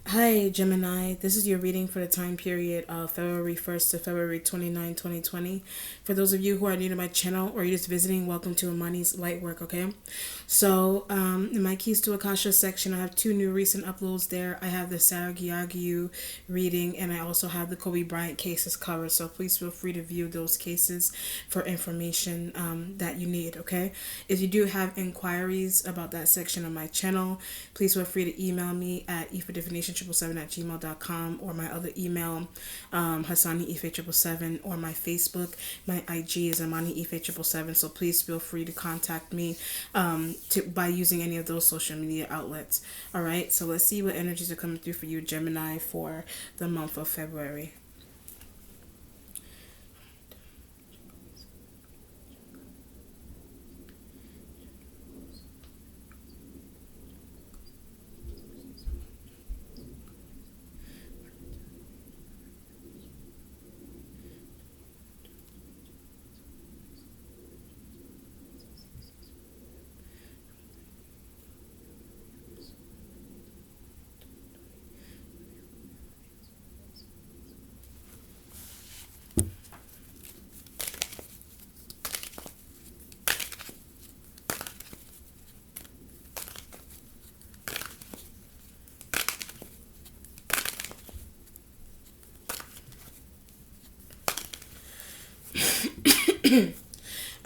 Hi, Gemini. This is your reading for the time period of February 1st to February 29, 2020. For those of you who are new to my channel or you're just visiting, welcome to Amani's Light Work, okay? So, in my Keys to Akasha section, I have two new recent uploads there. I have the Sarah Giagiu reading, and I also have the Kobe Bryant cases covered. So, please feel free to view those cases for information that you need, okay? If you do have inquiries about that section of my channel, please feel free to email me at efordefinition777@gmail.com or my other email, hassaniife777, or my Facebook. My IG is amaniife777, so please feel free to contact me by using any of those social media outlets. All right, so let's see what energies are coming through for you, Gemini, for the month of February.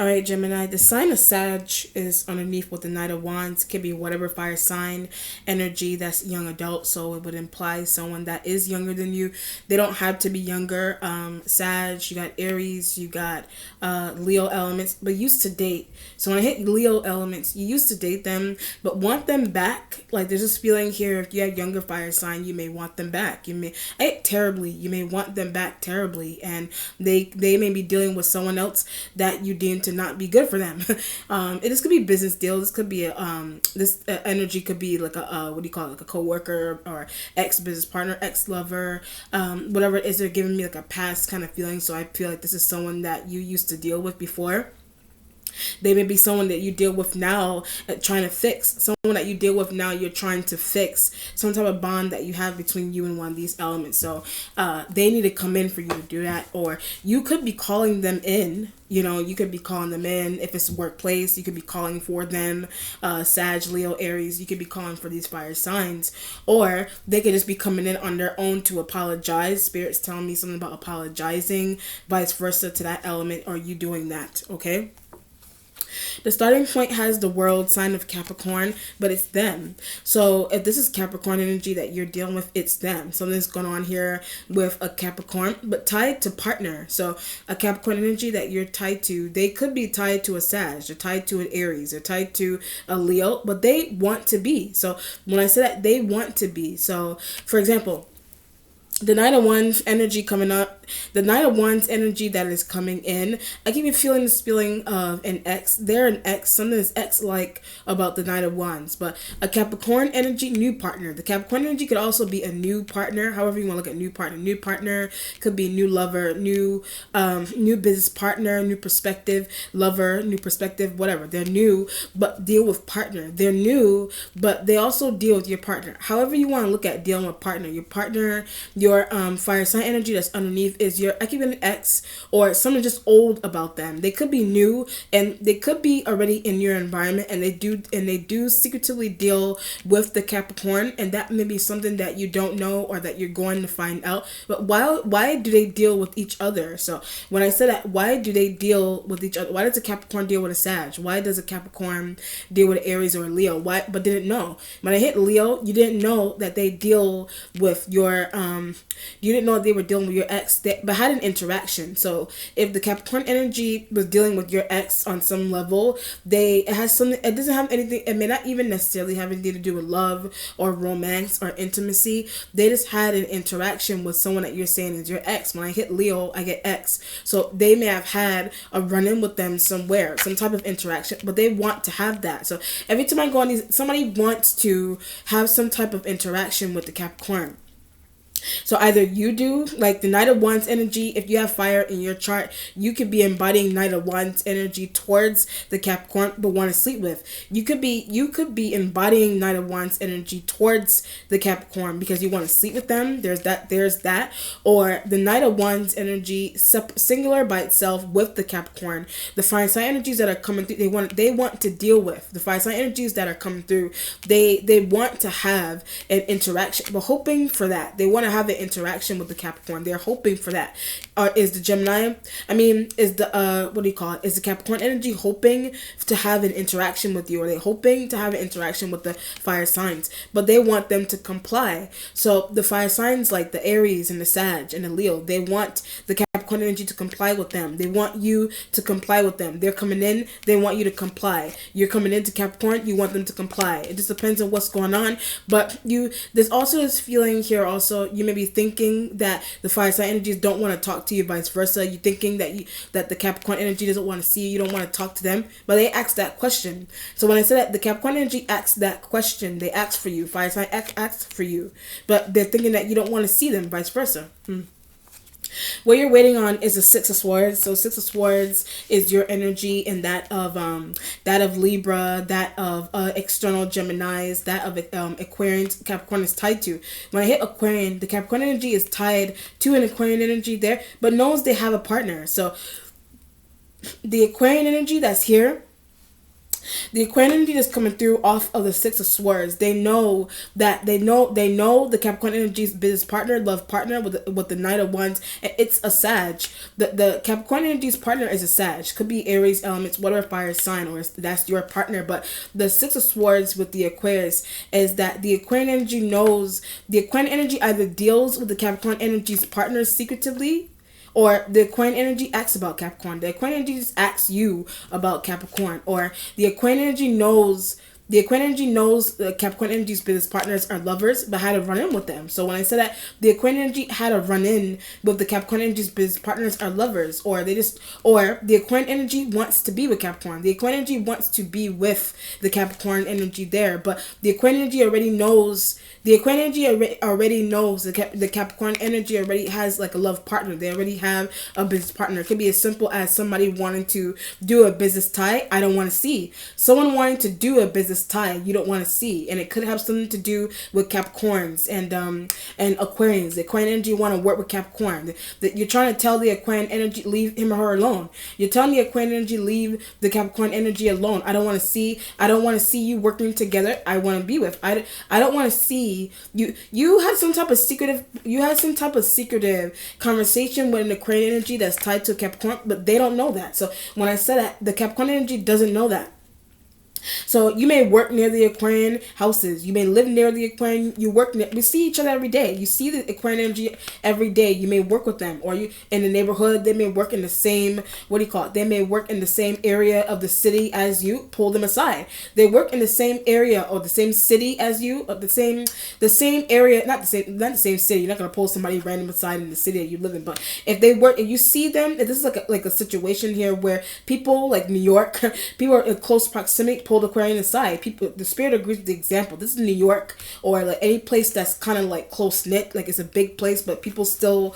All right, Gemini. The sign of Sag is underneath with the Knight of Wands. Could be whatever fire sign energy that's young adult. So it would imply someone that is younger than you. They don't have to be younger. Sag, you got Aries, you got Leo elements, but used to date. So when I hit Leo elements, you used to date them, but want them back. Like there's this feeling here. If you have younger fire sign, you may want them back. You may terribly. You may want them back terribly, and they may be dealing with someone else that you deem to not be good for them. This could be a business deal. This could be this energy could be like a what do you call it, like a coworker or ex business partner, ex lover, whatever it is. They're giving me like a past kind of feeling. So I feel like this is someone that you used to deal with before. They may be someone that you deal with now, trying to fix. Someone that you deal with now, you're trying to fix some type of bond that you have between you and one of these elements. So they need to come in for you to do that, or you could be calling them in. You know, you could be calling them in. If it's workplace, you could be calling for them. Sag, Leo, Aries, you could be calling for these fire signs, or they could just be coming in on their own to apologize. Spirit's telling me something about apologizing, vice versa to that element, or you doing that. Okay. The starting point has the world sign of Capricorn, but it's them. So if this is Capricorn energy that you're dealing with, it's them. Something's going on here with a Capricorn, but tied to partner. So a Capricorn energy that you're tied to, they could be tied to a Sag, they're tied to an Aries, they're tied to a Leo, but they want to be. So when I say that, they want to be. So for example, the Knight of Wands energy coming up, the Knight of Wands energy that is coming in, I keep feeling this feeling of an ex. They're an ex, something is ex-like about the Knight of Wands, but a Capricorn energy, new partner. The Capricorn energy could also be a new partner, however you want to look at new partner. New partner could be new lover, new business partner, new perspective, lover, new perspective, whatever. They're new, but deal with partner. They're new, but they also deal with your partner. However you want to look at dealing with partner. Your partner, your fire sign energy that's underneath is your, I keep an ex or something just old about them. They could be new and they could be already in your environment, and they do secretively deal with the Capricorn, and that may be something that you don't know or that you're going to find out. But why do they deal with each other? So when I said that, why do they deal with each other? Why does a Capricorn deal with a Sag? Why does a Capricorn deal with an Aries or a Leo? Why? But didn't know. When I hit Leo, you didn't know that they deal with your you didn't know they were dealing with your ex, but had an interaction. So if the Capricorn energy was dealing with your ex on some level, it has something. It doesn't have anything. It may not even necessarily have anything to do with love or romance or intimacy. They just had an interaction with someone that you're saying is your ex. When I hit Leo, I get ex. So they may have had a run-in with them somewhere, some type of interaction, but they want to have that. So every time I go on these, somebody wants to have some type of interaction with the Capricorn. So either you do, like the Knight of Wands energy, if you have fire in your chart, you could be embodying Knight of Wands energy towards the Capricorn but want to sleep with. You could be embodying Knight of Wands energy towards the Capricorn because you want to sleep with them. There's that. Or the Knight of Wands energy singular by itself with the Capricorn. The fire sign energies that are coming through, they want to deal with. The fire sign energies that are coming through, they want to have an interaction, but hoping for that. They want to have an interaction with the Capricorn. They're hoping for that. Is the Gemini? I mean, is the what do you call it? Is the Capricorn energy hoping to have an interaction with you? Are they hoping to have an interaction with the fire signs? But they want them to comply. So the fire signs like the Aries and the Sag and the Leo, they want the Capricorn energy to comply with them. They want you to comply with them. They're coming in. They want you to comply. You're coming into Capricorn. You want them to comply. It just depends on what's going on. But there's also this feeling here. Also, you may be thinking that the fire sign energies don't want to talk to you, vice versa. You're thinking that the Capricorn energy doesn't want to see you. You don't want to talk to them. But they ask that question. So when I said that the Capricorn energy asks that question, they ask for you. Fire sign asks for you. But they're thinking that you don't want to see them, vice versa. What you're waiting on is a Six of Swords. So Six of Swords is your energy, and that of Libra, that of external Geminis, that of Aquarians. Capricorn is tied to. When I hit Aquarian, the Capricorn energy is tied to an Aquarian energy there, but knows they have a partner. So the Aquarian energy that's here, the Aquarian energy that's coming through off of the Six of Swords. They know the Capricorn energy's business partner, love partner with the Knight of Wands. It's a Sag. The Capricorn energy's partner is a Sag. Could be Aries elements, whatever fire sign, or that's your partner. But the Six of Swords with the Aquarius is that the Aquarian energy knows. The Aquarian energy either deals with the Capricorn energy's partner secretively, or the Aquarian energy asks about Capricorn. The Aquarian energy just asks you about Capricorn. Or the Aquarian energy knows the Capricorn energy's business partners are lovers, but had to run in with them. So when I said that the Aquarian energy had to run in with the Capricorn energy's business partners are lovers, or the Aquarian energy wants to be with Capricorn. The Aquarian energy wants to be with the Capricorn energy there, but the Aquarian energy already knows. The Aquarian energy already knows the Capricorn energy already has like a love partner. They already have a business partner. It could be as simple as somebody wanting to do a business tie. I don't want to see someone wanting to do a business tie. You don't want to see, and it could have something to do with Capricorns and Aquarians. The Aquarian energy want to work with Capricorn. You're trying to tell the Aquarian energy leave him or her alone. You're telling the Aquarian energy leave the Capricorn energy alone. I don't want to see you working together. I want to be with. I don't want to see you had some type of secretive conversation with an Aquarian energy that's tied to Capricorn, but they don't know that. So when I said that, the Capricorn energy doesn't know that. So you may work near the Aquarian houses. You may live near the Aquarian. We see each other every day. You see the Aquarian energy every day. You may work with them, or you in the neighborhood. They may work in the same, what do you call it? They may work in the same area of the city as you. Pull them aside. They work in the same area or the same city as you, or the same area, not the same city. You're not gonna pull somebody random aside in the city that you live in. But if you see them, if this is like a situation here where people like New York, people are in close proximity, pull the Aquarian aside. People, the spirit agrees with the example. This is New York, or like any place that's kind of like close knit, like it's a big place, but people still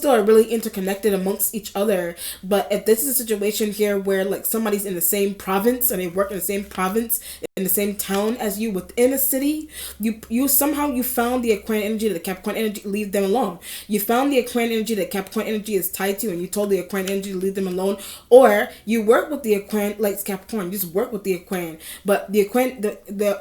are really interconnected amongst each other. But if this is a situation here where like somebody's in the same province and they work in the same province, in the same town as you within a city, you somehow found the Aquarian energy that the Capricorn energy, leave them alone. You found the Aquarian energy that Capricorn energy is tied to, and you told the Aquarian energy to leave them alone. Or you work with the Aquarian, like Capricorn, you just work with the Aquarian. But the Aquarian,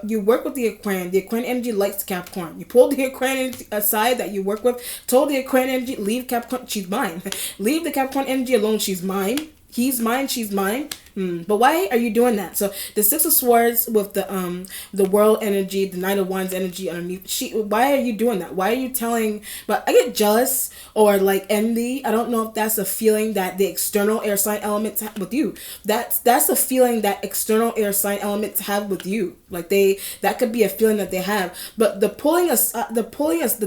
you work with the Aquarian energy likes Capricorn. You pulled the Aquarian energy aside that you work with, told the Aquarian energy, leave Capricorn, she's mine. Leave the Capricorn energy alone, she's mine. He's mine, she's mine. But why are you doing that? So the Six of Swords with the World energy, the Knight of Wands energy underneath. Why are you doing that? Why are you telling? But I get jealous or like envy. I don't know if that's a feeling that the external air sign elements have with you. That's a feeling that external air sign elements have with you. Like that could be a feeling that they have. But the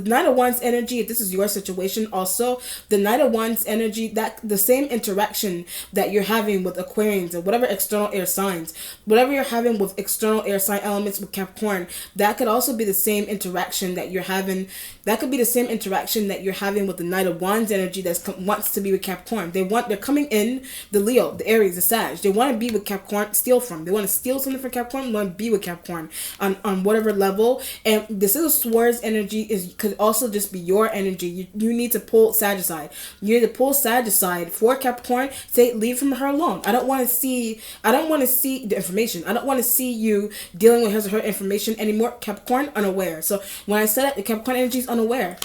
Knight of Wands energy. If this is your situation, also the Knight of Wands energy, that the same interaction that you're having with Aquarians signs and whatever external air signs, whatever you're having with external air sign elements with Capricorn, that could also be the same interaction that you're having. That could be the same interaction that you're having with the Knight of Wands energy that wants to be with Capricorn. They're coming in, the Leo, the Aries, the Sag. They want to be with Capricorn, steal from. They want to steal something from Capricorn. They want to be with Capricorn on whatever level. And this is a Swords energy could also just be your energy. You need to pull Sag aside. You need to pull Sag aside for Capricorn. Say, leave from her alone. I don't want to see the information. I don't want to see you dealing with his or her information anymore. Capricorn, unaware. So when I said that, the Capricorn energy is unaware.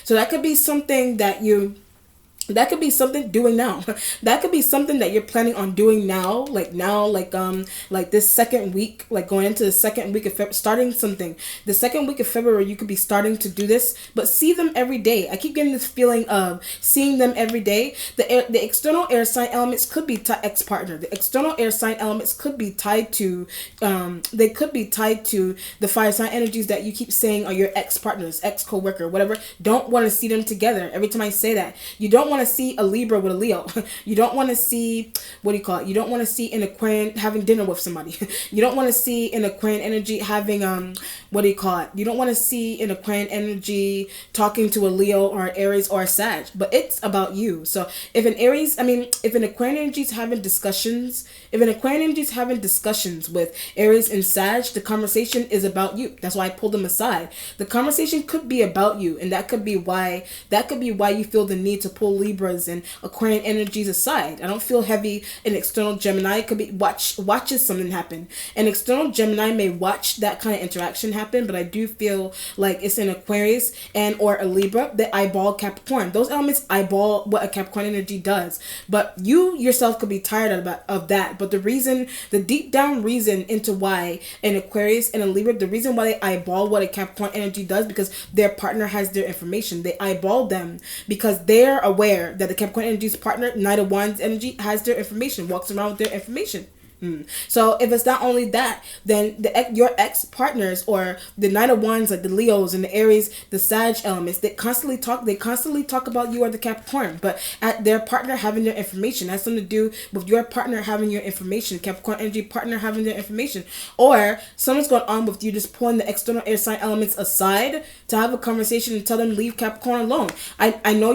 So that could be something that could be something doing now. That could be something that you're planning on doing now, like this second week, like going into the second week of February, starting something. The second week of February, you could be starting to do this, but see them every day. I keep getting this feeling of seeing them every day. The external air sign elements could be ex-partner. The external air sign elements could be tied to, they could be tied to the fire sign energies that you keep saying are your ex-partners, ex-co-worker, whatever. Don't want to see them together. Every time I say that, you don't want to see a Libra with a Leo. You don't want to see, you don't want to see an Aquarian having dinner with somebody. You don't want to see an Aquarian energy having you don't want to see an Aquarian energy talking to a Leo or an Aries or a Sag, but it's about you. So if an Aquarian energy is having discussions, with Aries and Sag, the conversation is about you. That's why I pulled them aside. The conversation could be about you, and that could be why you feel the need to pull Libras and Aquarian energies aside. I don't feel heavy in external Gemini. It could be watches something happen. An external Gemini may watch that kind of interaction happen, but I do feel like it's an Aquarius and or a Libra that eyeball Capricorn. Those elements eyeball what a Capricorn energy does. But you yourself could be tired of that. But the deep down reason into why an Aquarius and a Libra, the reason why they eyeball what a Capricorn energy does, because their partner has their information. They eyeball them because they're aware that the Capricorn energy's partner, Knight of Wands energy, has their information, walks around with their information. So if it's not only that, then your ex-partners or the Knight of Wands, like the Leos and the Aries, the Sag elements, they constantly talk about you or the Capricorn, but at their partner having their information. That's something to do with your partner having your information, Capricorn energy partner having their information, or something's going on with you just pulling the external air sign elements aside to have a conversation and tell them leave Capricorn alone. I know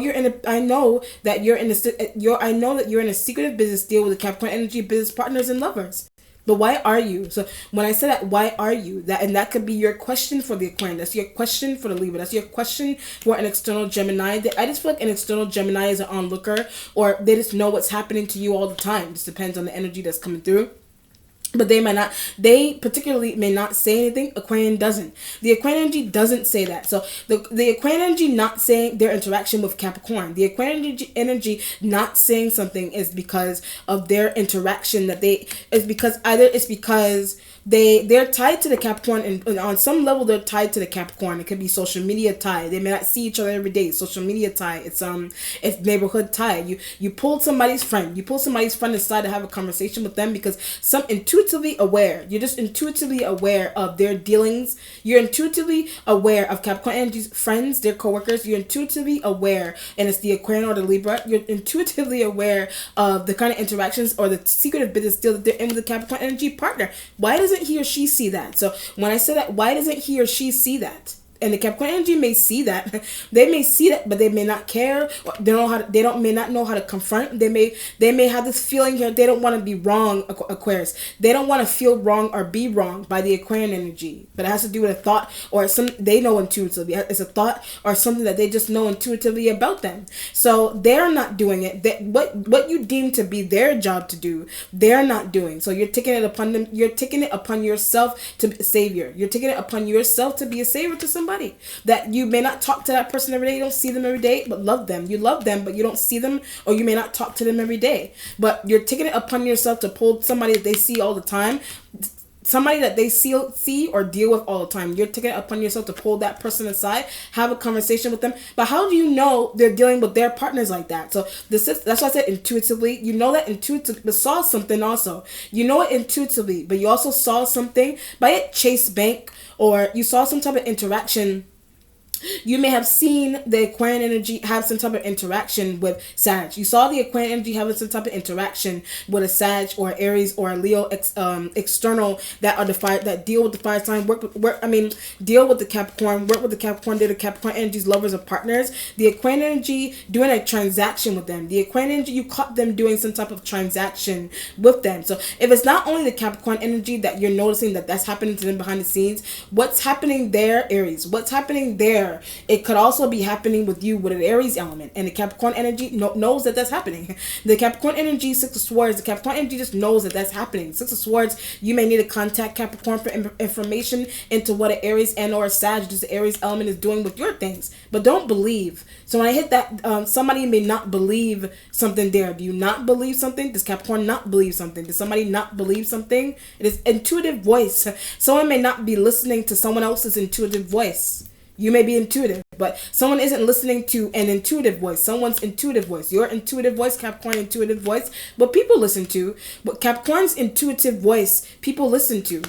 that you're in a secretive business deal with the Capricorn energy business partners and love. But why are you? So when I say that, why are you? That could be your question for the Aquarian. That's your question for the Libra. That's your question for an external Gemini. I just feel like an external Gemini is an onlooker, or they just know what's happening to you all the time. It just depends on the energy that's coming through. But they particularly may not say anything. Aquarian doesn't. The Aquarian energy doesn't say that. So the Aquarian energy not saying their interaction with Capricorn, the Aquarian energy not saying something is because of their interaction they're tied to the Capricorn, and on some level they're tied to the Capricorn. It could be social media tie. They may not see each other every day. Social media tie. It's neighborhood tie. You pulled somebody's friend. You pull somebody's friend aside to have a conversation with them because you're just intuitively aware of their dealings. You're intuitively aware of Capricorn energy's friends, their coworkers. You're intuitively aware, and it's the Aquarian or the Libra. You're intuitively aware of the kind of interactions or the secretive business deal that they're in with the Capricorn energy partner. Why doesn't he or she see that? So when I say that, why doesn't he or she see that? And the Capricorn energy may see that. They may see that, but they may not care. They may not know how to confront. They may have this feeling here. They don't want to be wrong, Aquarius. They don't want to feel wrong or be wrong by the Aquarian energy. But it has to do with a thought or they know intuitively. It's a thought or something that they just know intuitively about them. So they're not doing it. What you deem to be their job to do, they're not doing. So you're taking it upon them. You're taking it upon yourself to be a savior. You're taking it upon yourself to be a savior to somebody. That you may not talk to that person every day, you don't see them every day, but love them. You love them, but you don't see them, or you may not talk to them every day. But you're taking it upon yourself to pull somebody that they see all the time, somebody that they see or deal with all the time. You're taking it upon yourself to pull that person aside, have a conversation with them. But how do you know they're dealing with their partners like that? So that's why I said intuitively. You know that intuitively, but saw something also. You know it intuitively, but you also saw something by it Chase Bank, or you saw some type of interaction You may have seen the Aquarian energy have some type of interaction with Sag. You saw the Aquarian energy having some type of interaction with a Sag or Aries or a Leo external that are the fire, that deal with the fire sign. Deal with the Capricorn. Work with the Capricorn. They're the Capricorn energy's lovers or partners. The Aquarian energy doing a transaction with them. The Aquarian energy, you caught them doing some type of transaction with them. So if it's not only the Capricorn energy that you're noticing that's happening to them behind the scenes, what's happening there, Aries? What's happening there? It could also be happening with you with an Aries element, and the Capricorn energy knows that that's happening. The Capricorn energy, Six of Swords, the Capricorn energy just knows that that's happening. Six of Swords, you may need to contact Capricorn for information into what an Aries and or a Sag, just the Aries element, is doing with your things. But don't believe. So when I hit that, somebody may not believe something there. Do you not believe something? Does Capricorn not believe something? Does somebody not believe something? It is intuitive voice. Someone may not be listening to someone else's intuitive voice. You may be intuitive, but someone isn't listening to an intuitive voice. Someone's intuitive voice. Your intuitive voice, Capricorn intuitive voice, what people listen to. But Capricorn's intuitive voice, people listen to.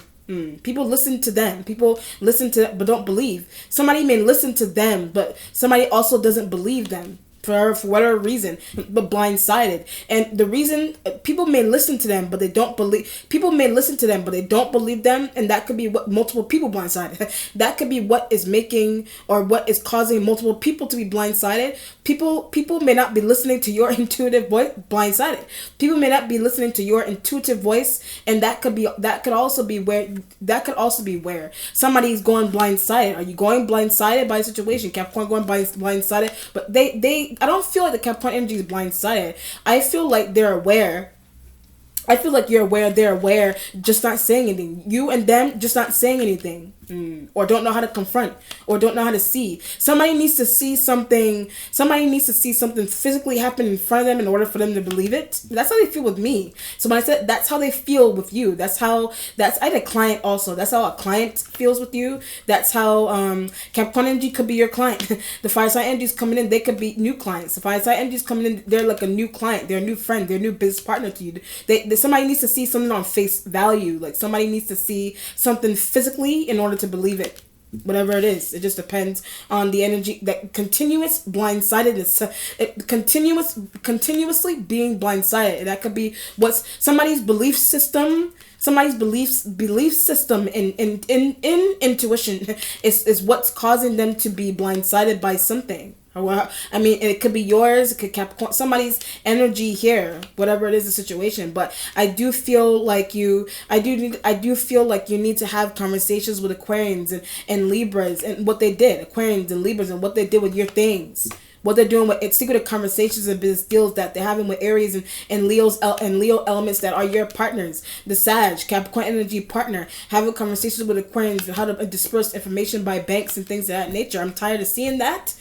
People listen to them. People listen to, but don't believe. Somebody may listen to them, but somebody also doesn't believe them. For whatever reason, but blindsided. And the reason, people may listen to them, but they don't believe. People may listen to them, but they don't believe them, and that could be what multiple people blindsided. That could be what is making or what is causing multiple people to be blindsided. People may not be listening to your intuitive voice, blindsided. People may not be listening to your intuitive voice, and that could also be where somebody's going blindsided. Are you going blindsided by a situation? Capricorn going blindsided, but I don't feel like the Capricorn energy is blindsided. I feel like they're aware. I feel like you're aware, they're aware, just not saying anything. You and them just not saying anything. Or don't know how to confront, or don't know how to see. Somebody needs to see something. Somebody needs to see something physically happen in front of them in order for them to believe it. That's how they feel with me. So when I said that's how they feel with you, I had a client also. That's how a client feels with you. That's how Capricorn energy could be your client. The fire sign energies coming in, they could be new clients. The fire sign energies coming in, they're like a new client. They're a new friend. They're a new business partner to you. Somebody needs to see something on face value. Like somebody needs to see something physically in order to believe it. Whatever it is, it just depends on the energy. That continuous blindsidedness, continuously being blindsided. That could be what's somebody's belief system. Somebody's belief system in intuition is what's causing them to be blindsided by something. Well, I mean, it could be yours, it could Capricorn, somebody's energy here, whatever it is the situation. But I do feel like I do feel like you need to have conversations with Aquarians and Libras and what they did, Aquarians and Libras, and what they did with your things. What they're doing with secretive conversations and business deals that they're having with Aries and Leo's and Leo elements that are your partners. The Sag, Capricorn energy partner, having conversations with Aquarians and how to disperse information by banks and things of that nature. I'm tired of seeing that.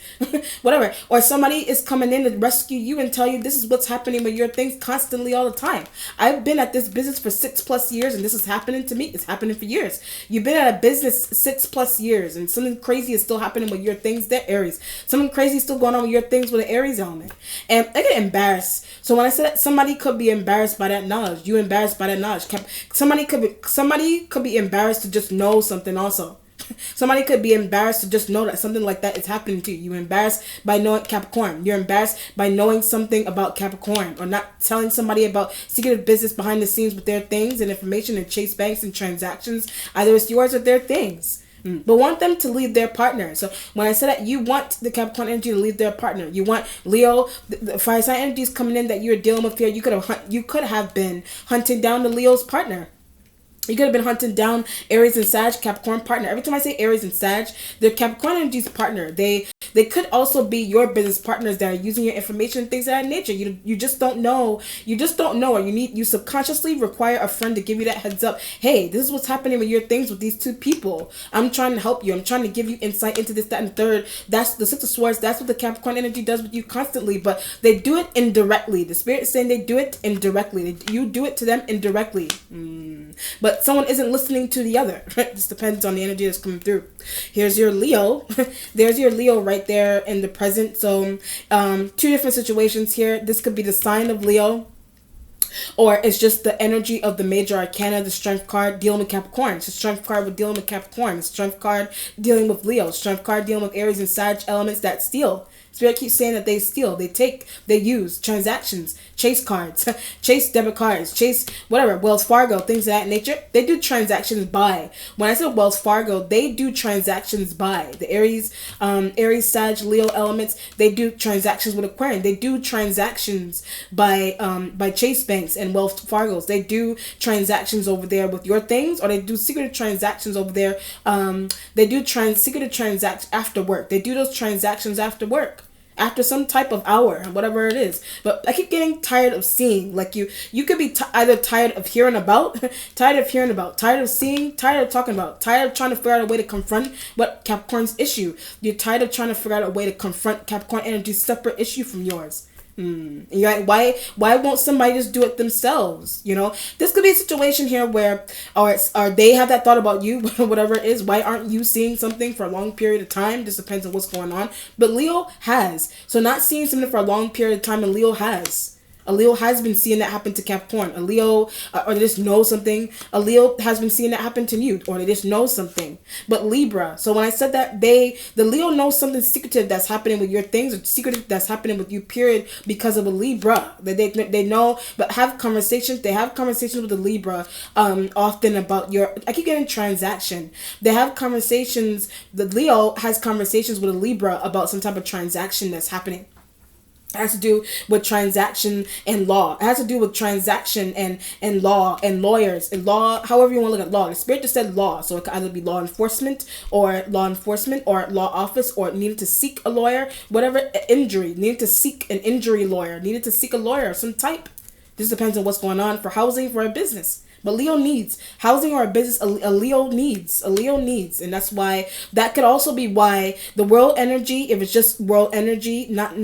Whatever. Or somebody is coming in to rescue you and tell you this is what's happening with your things constantly all the time. I've been at this business for 6+ years and this is happening to me. It's happening for years. You've been at a business 6+ years and something crazy is still happening with your things. They're Aries. Something crazy is still going on with your things with an Aries element, and I get embarrassed. So when I said that somebody could be embarrassed by that knowledge, you embarrassed by that knowledge. Somebody could be embarrassed to just know something also. Somebody could be embarrassed to just know that something like that is happening to you. You're embarrassed by knowing Capricorn. You're embarrassed by knowing something about Capricorn or not telling somebody about secretive business behind the scenes with their things and information and chase banks and transactions. Either it's yours or their things. But want them to leave their partner. So when I said that you want the Capricorn energy to leave their partner, you want Leo, the fire sign energies coming in that you're dealing with here. You could have been hunting down the Leo's partner. You could have been hunting down Aries and Sag, Capricorn partner. Every time I say Aries and Sag, they're Capricorn energy's partner. They could also be your business partners that are using your information and things of that nature. You just don't know. You just don't know, or you subconsciously require a friend to give you that heads up. Hey, this is what's happening with your things with these two people. I'm trying to help you. I'm trying to give you insight into this, that, and third. That's the Six of Swords. That's what the Capricorn energy does with you constantly. But they do it indirectly. The Spirit is saying they do it indirectly. You do it to them indirectly. But someone isn't listening to the other. It just depends on the energy that's coming through. Here's your Leo. There's your Leo right there in the present. So two different situations here. This could be the sign of Leo. Or it's just the energy of the major arcana, the strength card dealing with Capricorn. It's a strength card with dealing with Capricorn. It's a strength card dealing with Leo. Strength card dealing with Aries and Sag elements that steal. Spirit keeps saying that they steal, they take, they use transactions, chase cards, chase debit cards, chase whatever, Wells Fargo, things of that nature. They do transactions by. When I said Wells Fargo, they do transactions by. The Aries, Sag, Leo elements, they do transactions with Aquarian. They do transactions by Chase Banks and Wells Fargo's. They do transactions over there with your things, or they do secretive transactions over there. They do secretive transactions after work. They do those transactions after work, after some type of hour, whatever it is. But I keep getting tired of seeing, like you could be either tired of hearing about, tired of seeing, tired of talking about, tired of trying to figure out a way to confront what Capricorn's issue. You're tired of trying to figure out a way to confront Capricorn energy's separate issue from yours. You're like, why won't somebody just do it themselves? You know, this could be a situation here where, or they have that thought about you, whatever it is. Why aren't you seeing something for a long period of time? Just depends on what's going on. But Leo has. So not seeing something for a long period of time, and Leo has. A Leo has been seeing that happen to Capricorn. A Leo, or they just know something. A Leo has been seeing that happen to you, or they just know something. But Libra. So when I said that, the Leo knows something secretive that's happening with your things, or secretive that's happening with you, period, because of a Libra. They know, but have conversations. They have conversations with the Libra, often about your. I keep getting transaction. They have conversations. The Leo has conversations with a Libra about some type of transaction that's happening. It has to do with transaction and law. It has to do with transaction and law and lawyers and law, however you want to look at law. The Spirit just said law, so it could either be law enforcement or law office, or needed to seek a lawyer, whatever, injury, needed to seek an injury lawyer, needed to seek a lawyer of some type. This depends on what's going on for housing, for a business. But Leo needs housing or a business. A Leo needs, and that's why that could also be why the world energy. If it's just world energy, not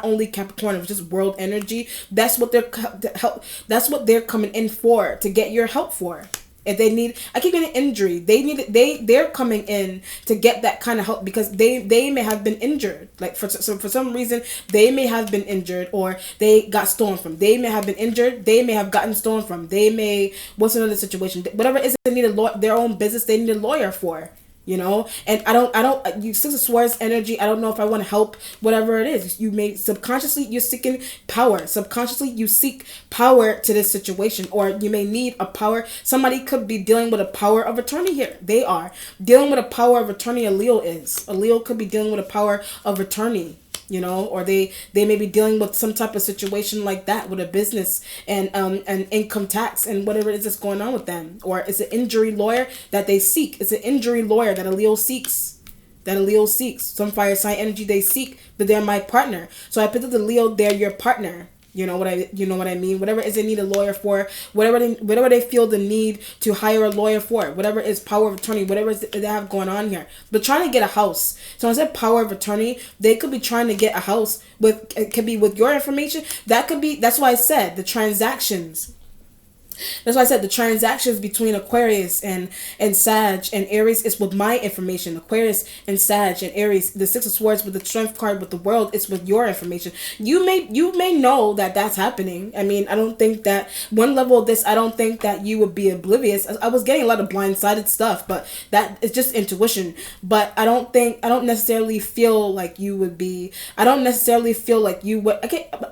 only Capricorn, if it's just world energy, that's what they're coming in for, to get your help for. If they need, I keep getting injury. They're coming in to get that kind of help because they may have been injured. Like for some reason they may have been injured, or they got stolen from. They may have been injured. They may have gotten stolen from. They may, what's another situation? Whatever it is, they need their own business. They need a lawyer for. You know, and I don't, you Six of Swords energy, I don't know if I want to help, whatever it is. You may, subconsciously, you're seeking power. Subconsciously, you seek power to this situation, or you may need a power. Somebody could be dealing with a power of attorney here. They are dealing with a power of attorney. A Leo could be dealing with a power of attorney. You know, or they may be dealing with some type of situation like that with a business and income tax and whatever it is that's going on with them. Or it's an injury lawyer that they seek. It's an injury lawyer that a Leo seeks. Some fire sign energy they seek, but they're my partner. So I picked up the Leo, they're your partner. You know what I mean? Whatever it is they need a lawyer for, whatever they feel the need to hire a lawyer for, whatever is power of attorney, whatever is they have going on here. But trying to get a house. So when I said power of attorney, they could be trying to get a house it could be with your information. That's why I said the transactions. That's why I said the transactions between Aquarius and Sag and Aries is with my information. Aquarius and Sag and Aries, the Six of Swords with the Strength card with the World, it's with your information. You may know that that's happening. I mean, I don't think that one level of this, I don't think that you would be oblivious. I was getting a lot of blindsided stuff, but that is just intuition. But I don't necessarily feel like you would be. I don't necessarily feel like you would.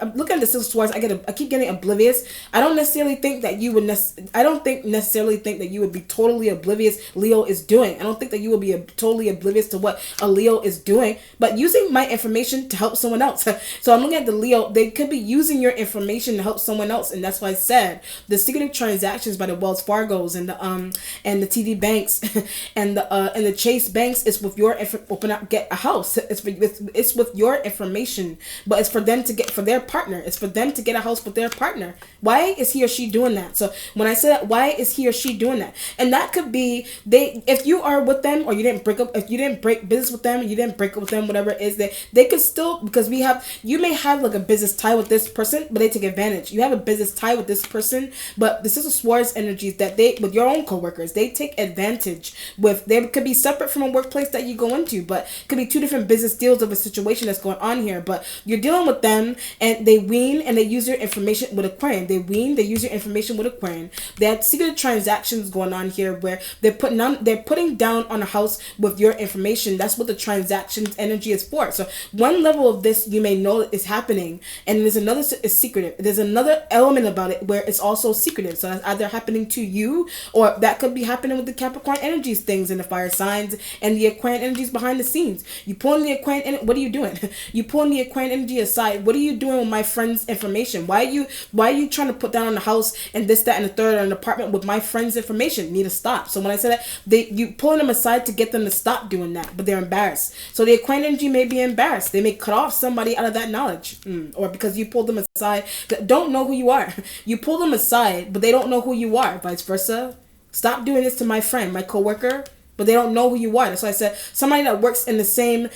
I'm looking at the Six of Swords. I keep getting oblivious. I don't necessarily think that you would necessarily think that you would be totally oblivious Leo is doing. I don't think that you will be totally oblivious to what a Leo is doing, but using my information to help someone else. So I'm looking at the Leo, they could be using your information to help someone else, and that's why I said the secretive transactions by the Wells Fargos and the TD banks and the Chase banks is with your get a house. It's with your information, but it's for them to get, for their partner. It's for them to get a house with their partner. Why is he or she doing that? So So when I say that, why is he or she doing that? And that could be they, if you are with them or you didn't break up, if you didn't break business with them, you didn't break up with them, whatever it is, they could still, because you may have like a business tie with this person, but they take advantage. You have a business tie with this person, but the Six of Swords energies that they, with your own coworkers, they take advantage with, they could be separate from a workplace that you go into, but could be two different business deals of a situation that's going on here. But you're dealing with them and they wean and they use your information with Aquarian. They wean, they use your information with Aquarian. They have secret transactions going on here where they're putting down on a house with your information. That's what the transactions energy is for. So one level of this you may know is happening, and there's another is secretive. There's another element about it where it's also secretive. So that's either happening to you, or that could be happening with the Capricorn energies, things in the fire signs, and the Aquarian energies behind the scenes. You pulling the Aquarian, what are you doing? You pulling the Aquarian energy aside. What are you doing with my friend's information? Why are you trying to put down on the house and this, that, and the third, or an apartment with my friend's information? Need to stop. So when I say that, you pulling them aside to get them to stop doing that, but they're embarrassed. So the Aquarian energy may be embarrassed. They may cut off somebody out of that knowledge, or because you pulled them aside, that don't know who you are. You pull them aside, but they don't know who you are. Vice versa. Stop doing this to my friend, my coworker, but they don't know who you are. That's why I said somebody that works in the same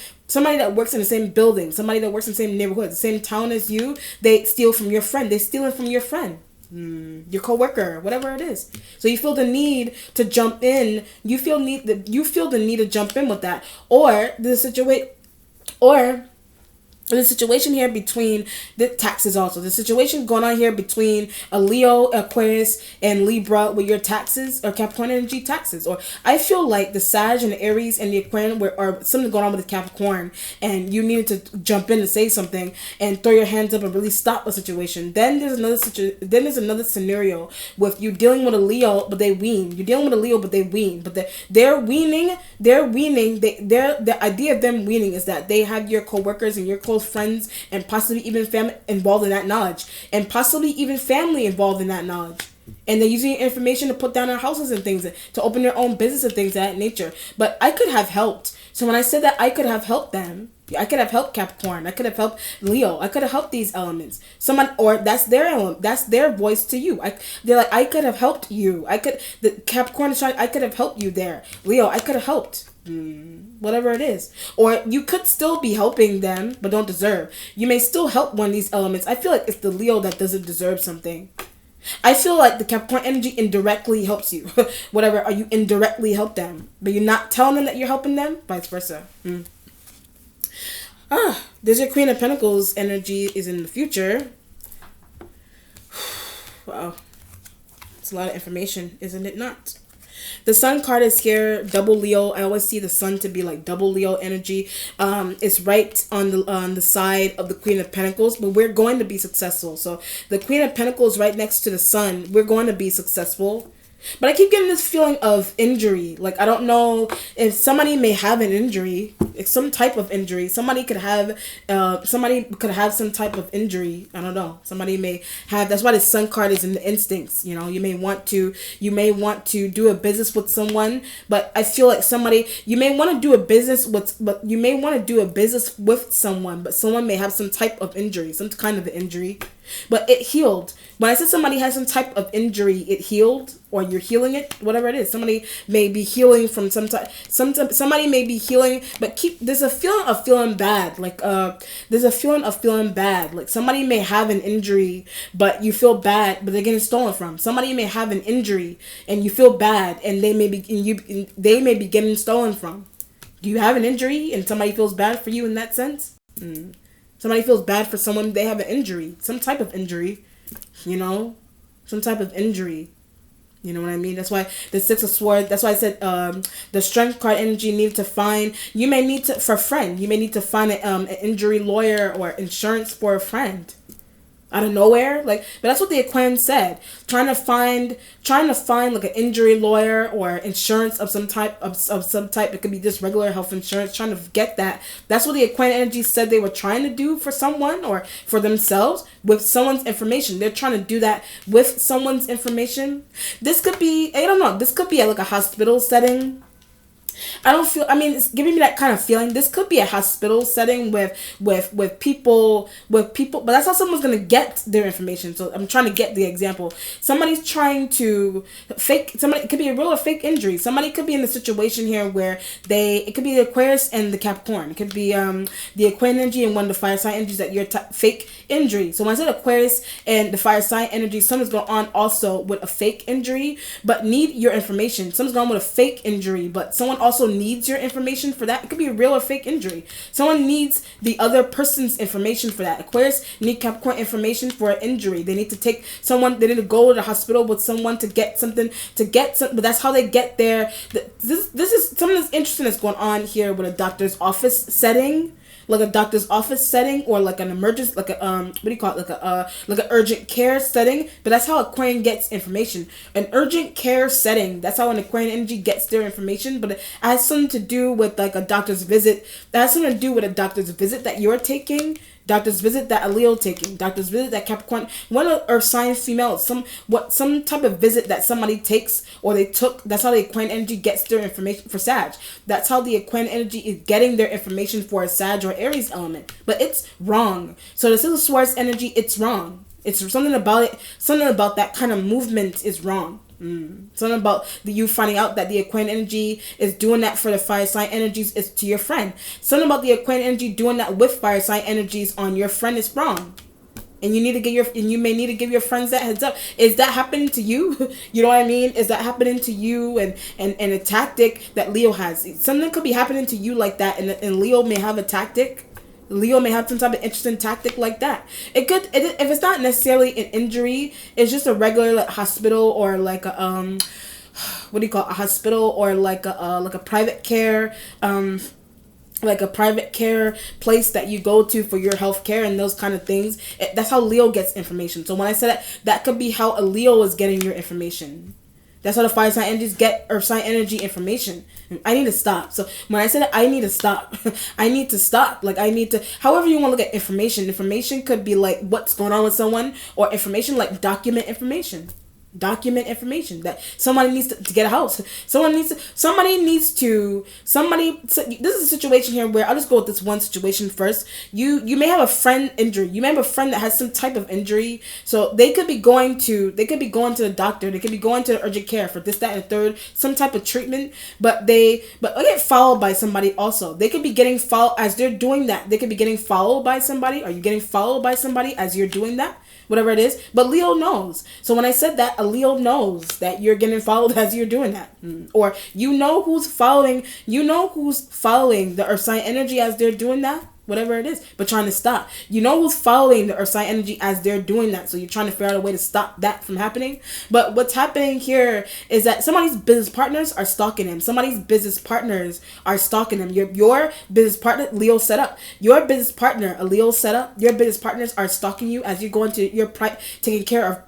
building, somebody that works in the same neighborhood, the same town as you, they steal from your friend. They steal it from your friend. Your coworker, whatever it is. So you feel the need to jump in. You feel the need to jump in with that, or the situation here between the taxes also. The situation going on here between a Leo, Aquarius, and Libra with your taxes, or Capricorn energy taxes. Or I feel like the Sag and the Aries and the Aquarian or something going on with the Capricorn, and you needed to jump in to say something and throw your hands up and really stop a situation. Then there's another scenario with you dealing with a Leo, but they wean. You're dealing with a Leo, but they wean. But they're weaning. The idea of them weaning is that they have your coworkers and your close friends and possibly even family involved in that knowledge, and possibly even family involved in that knowledge, and they're using information to put down their houses and things, to open their own business and things of that nature. But I could have helped. So when I said that I could have helped them, I could have helped Capricorn, I could have helped Leo, I could have helped these elements. Or that's their element, that's their voice to you. They're like, I could have helped you. The Capricorn is trying, I could have helped you there. Leo, I could have helped. Whatever it is. Or you could still be helping them, but don't deserve. You may still help one of these elements. I feel like it's the Leo that doesn't deserve something. I feel like the Capricorn energy indirectly helps you. Whatever, or you indirectly help them, but you're not telling them that you're helping them, vice versa. There's your Queen of Pentacles energy is in the future. Wow. It's a lot of information, isn't it not? The Sun card is here, double Leo. I always see the Sun to be like double Leo energy. It's right on the side of the Queen of Pentacles, but we're going to be successful. So the Queen of Pentacles right next to the Sun, we're going to be successful. But I keep getting this feeling of injury. Like, I don't know if somebody may have an injury, some type of injury. Somebody could have some type of injury. I don't know. Somebody may have. That's why the Sun card is in the instincts. You know, you may want to do a business with someone, but I feel like you may want to do a business with someone, but someone may have some type of injury, some kind of injury. But it healed. When I said somebody has some type of injury, it healed, or you're healing it, whatever it is. Somebody may be healing from somebody may be healing, but there's a feeling of feeling bad. Like Like somebody may have an injury, but you feel bad, but they're getting stolen from. Somebody may have an injury and you feel bad, and they may be getting stolen from. Do you have an injury and somebody feels bad for you in that sense? Somebody feels bad for someone, they have an injury. Some type of injury. You know? Some type of injury. You know what I mean? That's why the Six of Swords, that's why I said the Strength card energy needed to find, you may need to find an injury lawyer or insurance for a friend. Out of nowhere, but that's what the Aquarian said. Trying to find like an injury lawyer or insurance of some type. It could be just regular health insurance. Trying to get that. That's what the Aquarian energy said they were trying to do for someone or for themselves with someone's information. They're trying to do that with someone's information. This could be, I don't know. This could be at like a hospital setting. I don't feel. I mean, it's giving me that kind of feeling. This could be a hospital setting with people but that's how someone's gonna get their information. So I'm trying to get the example. Somebody's trying to fake somebody. It could be a real or fake injury. Somebody could be in a situation here where it could be the Aquarius and the Capricorn. It could be the Aquarian energy and one of the fire sign energies that you're fake injury. So when I said Aquarius and the fire sign energy, something's going on also with a fake injury, but need your information. Something's going on with a fake injury, but someone also needs your information for that. It could be a real or fake injury. Someone needs the other person's information for that. Aquarius need Capricorn information for an injury. They need to take someone. They need to go to the hospital with someone to get something. But that's how they get there. This is something that's interesting that's going on here with a doctor's office setting. Like a doctor's office setting, or like an emergency, like a what do you call it, like an urgent care setting. But that's how Aquarian gets information. An urgent care setting. That's how an Aquarian energy gets their information. But it has something to do with like a doctor's visit. That has something to do with a doctor's visit that you're taking. Doctor's visit that a Leo taking. Doctor's visit that Capricorn. One of Earth sign female. Some type of visit that somebody takes or they took. That's how the Aquarian energy gets their information for Sag. That's how the Aquarian energy is getting their information for a Sag or Aries element. But it's wrong. So the Six of Swords energy, it's wrong. It's something about it. Something about that kind of movement is wrong. Something about you finding out that the Aquarian energy is doing that for the fire sign energies is to your friend. Something about the Aquarian energy doing that with fire sign energies on your friend is wrong. And you may need to give your friends that heads up. Is that happening to you? You know what I mean? Is that happening to you? And a tactic that Leo has. Something could be happening to you like that, and Leo may have a tactic. Leo may have some type of interesting tactic like that. If it's not necessarily an injury, it's just a regular like hospital or like a what do you call it? A hospital or like a private care like a private care place that you go to for your health care and those kind of things. That's how Leo gets information. So when I said that could be how a Leo is getting your information. That's how the fire sign energies get Earth sign energy information. I need to stop. So when I said it, I need to stop. I need to stop. Like I need to, however you want to look at information. Information could be like what's going on with someone, or information like document information. Document information that somebody needs to get a house. This is a situation here where I'll just go with this one situation first. You may have a friend injured. You may have a friend that has some type of injury. So they could be going to the doctor. They could be going to the urgent care for this, that, and the third, some type of treatment. But they get followed by somebody also. They could be getting followed as they're doing that. They could be getting followed by somebody. Are you getting followed by somebody as you're doing that? Whatever it is. But Leo knows. So when I said that, a Leo knows that you're getting followed as you're doing that. Or you know who's following the Earth sign energy as they're doing that. Whatever it is, but trying to stop. You know who's following the Earth sign energy as they're doing that, so you're trying to figure out a way to stop that from happening. But what's happening here is that somebody's business partners are stalking him. Somebody's business partners are stalking him. Your business partner, Leo set up. Your business partner, a Leo set up. Your business partners are stalking you as you go into your taking care of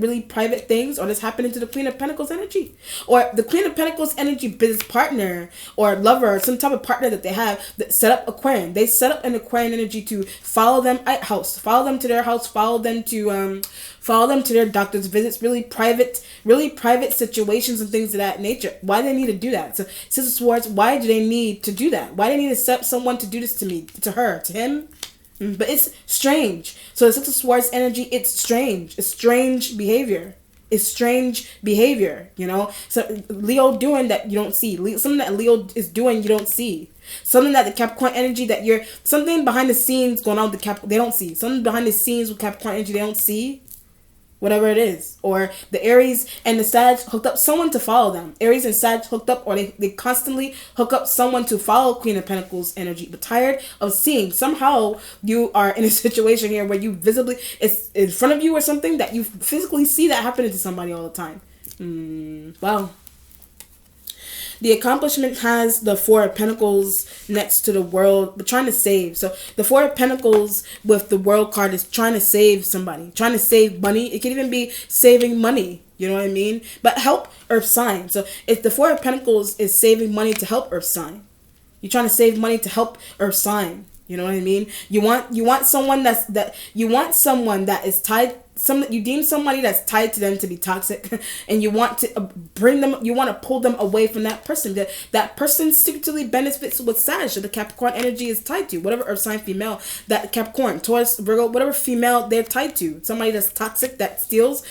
really private things. Or this happening to the Queen of Pentacles energy, or the Queen of Pentacles energy business partner or lover, or some type of partner that they have that set up Aquarian. They set up an Aquarian energy to follow them at house, follow them to their house, follow them to their doctor's visits, really private situations and things of that nature. Why do they need to do that? So Six of Swords, why do they need to do that? Why do they need to set someone to do this to me, to her, to him? But it's strange. So the Six of Swords energy, it's strange. It's strange behavior. You know? So Leo doing that you don't see. Something that Leo is doing you don't see. Something that the Capricorn energy something behind the scenes going on with the Capricorn, they don't see. Something behind the scenes with Capricorn energy they don't see. Whatever it is. Or the Aries and the Sag hooked up someone to follow them. Aries and Sag hooked up, or they constantly hook up someone to follow Queen of Pentacles energy. But tired of seeing. Somehow you are in a situation here where you visibly, it's in front of you or something that you physically see that happening to somebody all the time. Wow. The accomplishment has the Four of Pentacles next to the World, but trying to save. So the Four of Pentacles with the World card is trying to save somebody, trying to save money. It can even be saving money. You know what I mean? But help Earth sign. So if the Four of Pentacles is saving money to help Earth sign, you're trying to save money to help Earth sign. You know what I mean? You want someone that is tied you deem somebody that's tied to them to be toxic, and you want to you want to pull them away from that person. That person secretly benefits with Sag, so the Capricorn energy is tied to whatever earth sign female that Capricorn, Taurus, Virgo, whatever female they're tied to. Somebody that's toxic, that steals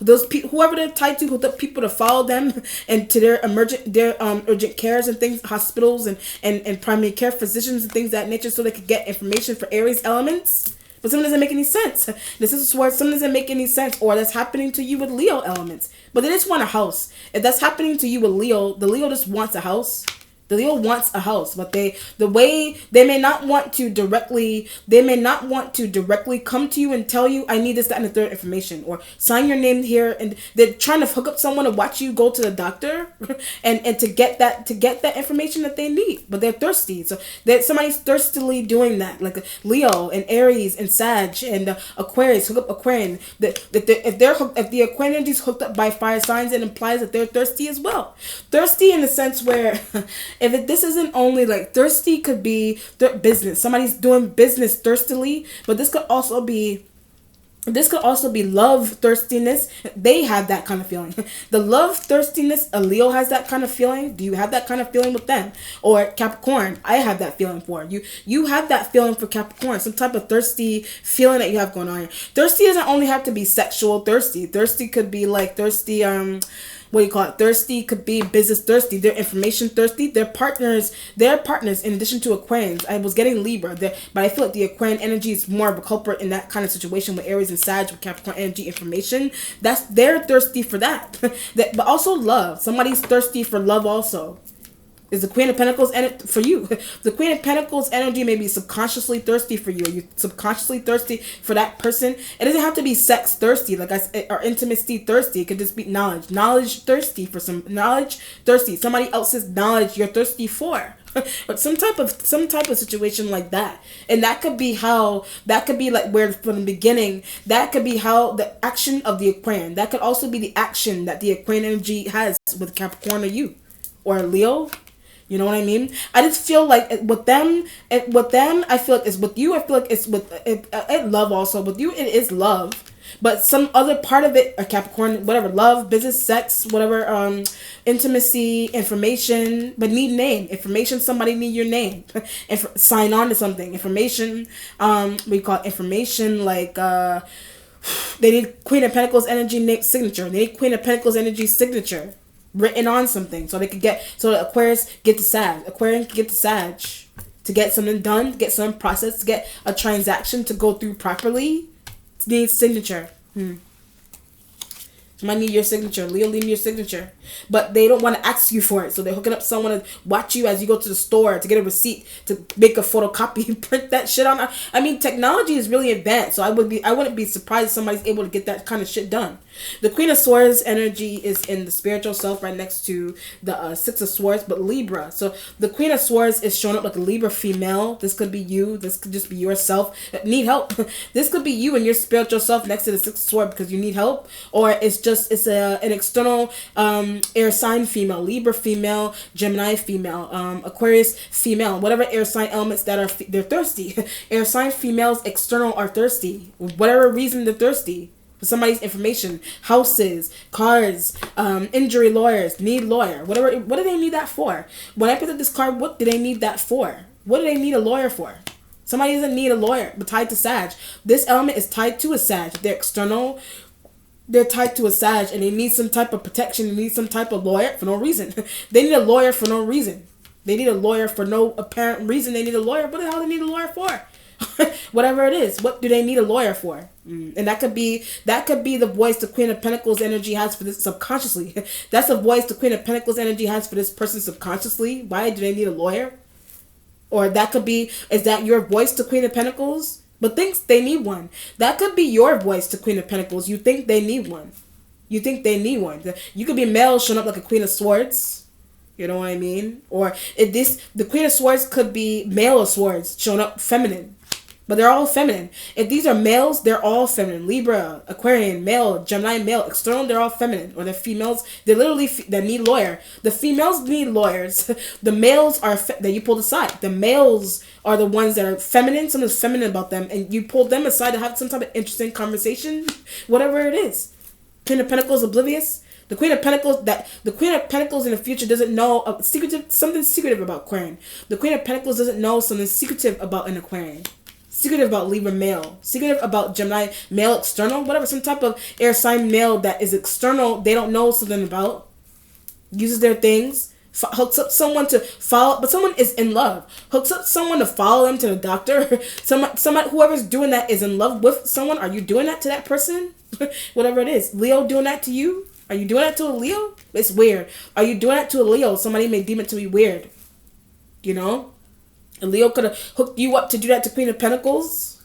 those people, whoever they're tied to, who the people to follow them and to their urgent cares and things, hospitals and primary care physicians and things of that nature, so they could get information for Aries elements. But something doesn't make any sense. This is where something doesn't make any sense, or that's happening to you with Leo elements. But they just want a house. If that's happening to you with Leo, the Leo just wants a house. The Leo wants a house, but they may not want to directly come to you and tell you, I need this, that, and the third information, or sign your name here, and they're trying to hook up someone to watch you go to the doctor and to get that information that they need. But they're thirsty, so that somebody's thirstily doing that, like Leo and Aries and Sag and Aquarius. Hook up Aquarian. If the Aquarian energy is hooked up by fire signs, it implies that they're thirsty as well. Thirsty in the sense where this isn't only like thirsty, could be business. Somebody's doing business thirstily, but this could also be love thirstiness. They have that kind of feeling. The love thirstiness, a Leo has that kind of feeling. Do you have that kind of feeling with them? Or Capricorn, I have that feeling for you. You have that feeling for Capricorn, some type of thirsty feeling that you have going on here. Thirsty doesn't only have to be sexual thirsty. Thirsty could be like thirsty, what do you call it? Thirsty could be business thirsty. They're information thirsty. They're partners in addition to Aquarians. I was getting Libra, but I feel like the Aquarian energy is more of a culprit in that kind of situation with Aries and Sag, with Capricorn energy information. They're thirsty for that. But also love. Somebody's thirsty for love also. Is the Queen of Pentacles for you? The Queen of Pentacles energy may be subconsciously thirsty for you. Are you subconsciously thirsty for that person? It doesn't have to be sex thirsty, like I said, or intimacy thirsty. It could just be knowledge thirsty for some knowledge thirsty. Somebody else's knowledge you're thirsty for. But some type of situation like that, and that could be like where from the beginning. That could be how the action of the Aquarian. That could also be the action that the Aquarian energy has with Capricorn or you, or Leo. You know what I mean? I just feel like with them, I feel like it's with you. I feel like it's with love also. With you, it is love. But some other part of it, a Capricorn, whatever, love, business, sex, whatever, intimacy, information, but need name. Information, somebody need your name. Sign on to something. Information, we call it information, like, they need Queen of Pentacles energy signature. They need Queen of Pentacles energy signature written on something, so the Aquarius get the Sag. Aquarian can get the Sag to get something done, to get something processed, to get a transaction to go through properly. It needs signature. Might need your signature. Leo, leave me your signature. But they don't want to ask you for it. So they're hooking up someone to watch you as you go to the store to get a receipt, to make a photocopy and print that shit on. I mean, technology is really advanced. So I wouldn't be surprised if somebody's able to get that kind of shit done. The Queen of Swords energy is in the spiritual self, right next to the Six of Swords, but Libra. So the Queen of Swords is showing up like a Libra female. This could be you. This could just be yourself. Need help. This could be you and your spiritual self next to the Six of Swords because you need help. Or it's an external air sign female, Libra female, Gemini female, Aquarius female, whatever air sign elements that they're thirsty. Air sign females external are thirsty. Whatever reason they're thirsty. For somebody's information, houses, cars, injury lawyers, need lawyer, whatever. What do they need that for? When I picked up this card, what do they need that for? What do they need a lawyer for? Somebody doesn't need a lawyer, but tied to Sag. This element is tied to a Sag. They're external. They're tied to a Sag, and they need some type of protection. They need some type of lawyer for no reason. They need a lawyer for no reason. They need a lawyer for no apparent reason. They need a lawyer. What the hell do they need a lawyer for? Whatever it is, what do they need a lawyer for? And that could be the voice the Queen of Pentacles energy has for this subconsciously. That's the voice the Queen of Pentacles energy has for this person subconsciously. Why do they need a lawyer? Or that could be, is that your voice to Queen of Pentacles? But thinks they need one. That could be your voice to Queen of Pentacles. You think they need one. You think they need one. You could be male showing up like a Queen of Swords. You know what I mean? Or the Queen of Swords could be male of Swords showing up feminine. but they're all feminine. If these are males, they're all feminine. Libra, Aquarian, male, Gemini, male. External, they're all feminine. Or they're females. They're literally they need lawyer. The females need lawyers. The males are that you pulled aside. The males are the ones that are feminine. Something's feminine about them, and you pulled them aside to have some type of interesting conversation, whatever it is. Queen of Pentacles, oblivious. The Queen of Pentacles in the future doesn't know something secretive about Aquarian. The Queen of Pentacles doesn't know something secretive about an Aquarian. Secretive about Libra male. Secretive about Gemini male external. Whatever, some type of air sign male that is external, they don't know something about. Uses their things. Hooks up someone to follow, but someone is in love. Hooks up someone to follow them to the doctor. Somebody, whoever's doing that is in love with someone. Are you doing that to that person? Whatever it is. Leo doing that to you? Are you doing that to a Leo? It's weird. Are you doing that to a Leo? Somebody may deem it to be weird. You know? A Leo could have hooked you up to do that to Queen of Pentacles.